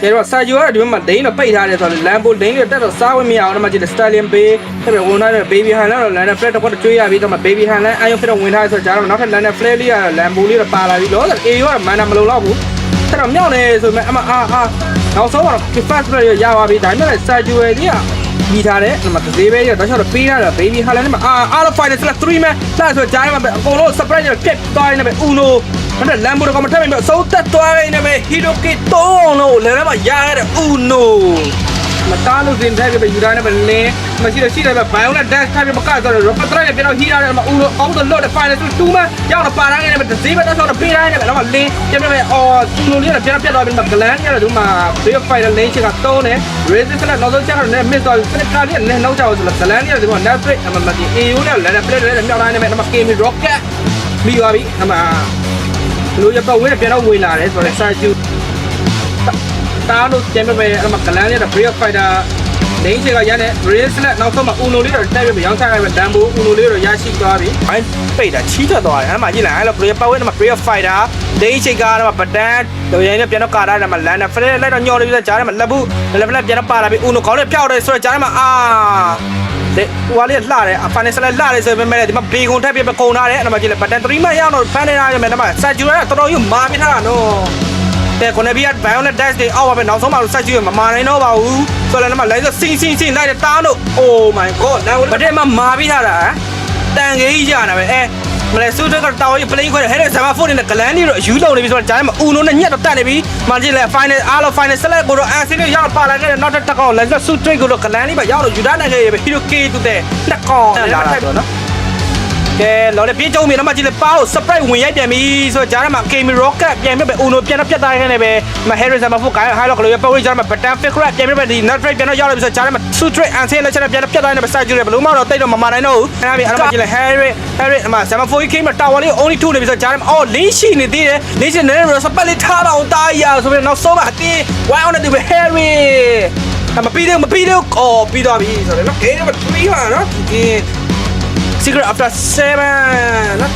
ကဲတော့စာဂျူကတော့ဒီမှာဒိန်းတော့ပိတ်ထားတယ်ဆိုတော့လမ်ဘိုဒိန်းတွေတက်တော့စားဝင်မရအောင်တော့မှကြည့်တယ်စတာလင်ဘေးအဲ့ဒါဝင်ထားတဲ့ဘေဘီဟန်လည်းတော့လန်နဲ့ဖလက်တော့ကျွေးရပြီးတော့မှဘေဘီဟန်လည်းအာယုံဖလက်တော့ဝင်ထားတယ်ဆိုတော့ဂျာတော့နောက်ထပ်လန်နဲ့ဖလက်လေးကလမ်ဘိုလေးတော့ပါလာပြီးတော့အေရောမန်နာမလုံတော့ဘူးအဲ့တော့မြောက်နေဆိုမှအမနောက်ဆုံးတော့ fast play ရပါပြီဒါပေမဲ့စာဂျူရဲ့ကြီးကပြီးထားတယ်ဒီမှာသေးပဲရတော့တော့ပေးထားတာဘေဘီဟန်လည်းမှာအားလုံး final 3 man လာဆိုဂျာမှာအကုန်လုံး surprise နဲ့ pick သွားနေပဲ uno အဲ့ဒါလမ်ဘိုတော့မထပ်မိအစိုးတက်သွားနေပဲဟီရိုကီတိုလို့လည်းမှာရရတဲ့ uno မတားလို့တင်တဲ့ပဲယူထားနေပဲလင်းမရှိတော့ရှိတယ်ပဲဘိုင်ယိုနဲ့ dash ထားပြီးမကဆိုတော့ rocket နဲ့ပြန်တော့ဟီရတယ်မှာ uno အောက်တော့ load တဲ့ final 2 man ရောက်တော့ပါလာနေပဲတစ်စီးပဲတော့တော့ပေးတိုင်းနေပဲတော့လင်းပြန်ပြန်ပဲuno လေးတော့ပြန်ပြတ်သွားပြီးမှ gland ရတော့ဒီမှာ big final lane ချက်ကတုံးနေ resist နဲ့နောက်ဆုံးချက်တော့ miss သွားပြီးခါလေးနဲ့နောက်ကျတော့ဆိုတော့ gland ရတော့ဒီမှာ net break အမှမကြီး AO နဲ့လည်း play နဲ့မြောက်တိုင်းနေပဲတော့ game rocket ပြီးသွားပြီအမှလူရပတ်ဝင်းပြန်တော့ဝင်လာတယ်ဆိုတော့စာကျူတားလို့ကျန်ပဲအဲ့မှာကလန်ရတဲ့ break fighter နေချက်ကရတဲ့ race နဲ့နောက်ဆုံးမှာ uno လေးတော့တက်ပြီးရောင်းချလိုက်ပဲ dambo uno လေးတော့ရရှိသွားပြီဘိုင်းပိတ်တာချီးထွက်သွားတယ်အဲ့မှာကြည့်လိုက်အဲ့လို break ပတ်ဝင်းမှာ break fighter နေချက်ကတော့ပဒန်းတို့ရိုင်းနဲ့ပြန်တော့ကာတာမှာလန်နဲ့ flare လိုက်တော့ညော်ပြီးတော့ကြားထဲမှာလက်ဘူးလက်ပြန်တော့ပါလာပြီး uno ခေါင်းနဲ့ဖျောက်တယ်ဆိုတော့ကြားထဲမှာတဲ့ဟိုလေးလှတယ်အဖန်နဲ့ဆက်လက်လှတယ်ဆိုပေမဲ့ဒီမှာဘေကွန်ထက်ပြပကုံထားတယ်အဲ့မှာကြည့်လိုက်ဘတ်တန်3မှရအောင်တော့ဖန်နေတာရမယ်တော့စာကျူရတော်တော်ကြီးမာပြထားတာနော်တဲ့ခုနဘီက Violet Dash တွေအောက်ပါပဲနောက်ဆုံးမှစာကျူရမမာနိုင်တော့ပါဘူးဆိုတော့လည်းမလိုက်ဆိုစင်းလိုက်တားလို့ Oh my god နောက်ဘတ်တဲ့မှာမာပြထားတာတန်ကြီးရတာပဲမလဲစုတော့တောင်းရေး plane ခွဲဟဲ့တဲ့ဇာမဖုန်းနဲ့ကလန်နေတော့အယူလုံးနေပြီဆိုတော့ဂျားမှာ uno နဲ့ညက်တော့တက်နေပြီမှကြည့်လိုက် final အားလုံး final select ကိုတော့ AC လေးရောက်ပါလာခဲ့တဲ့နောက်တစ်ကောက်လဲစု straight ကိုတော့ကလန်လေးပါရောက်တော့ယူထားနိုင်ခဲ့ရပဲ hero k တူတဲ့နှစ်ကောက်လာတာတော့နော်ကဲလော်လေပြင်းကြုံမြေတော့မှကြည့်လိုက်ပါလို့ surprise ဝင်ရိုက်ပြန်ပြီဆိုတော့ဂျားမှာ game rocket ပြန်ပြပဲ uno ပြန်တော့ပြတ်သားခဲ့နေပဲမ harris မှာဖုတ်ကိုင်း high lock လို့ပတ်ဝေးဂျားမှာ button pick crap ပြန်ပြပဲဒီ not right ပြန်တော့ရောက်လာပြီဆိုတော့ဂျားမှာ straight and say လက်ချက်ပြန်တော့ပြတ်သားနေပဲ side ကျတယ်ဘလို့မှတော့တိတ်တော့မမာနိုင်တော့ဘူးအဲ့ဒါပြီးအဲ့မှာကြည့်လိုက် harris အမ semaphore ခင်းမှာ tower လေး only 2နေပြီဆိုတော့ဂျားမှာလင်းရှိနေသေးတယ်လင်းရှိနေတယ်စပတ်လေးထားပါအောင်တားရဆိုပြီးနောက်ဆုံးမှာအတင်း why on the harris မပြီးတော့ပြီးသွားပြီဆိုတော့နော် game မှာပြီးပါနော် secret after 7နော်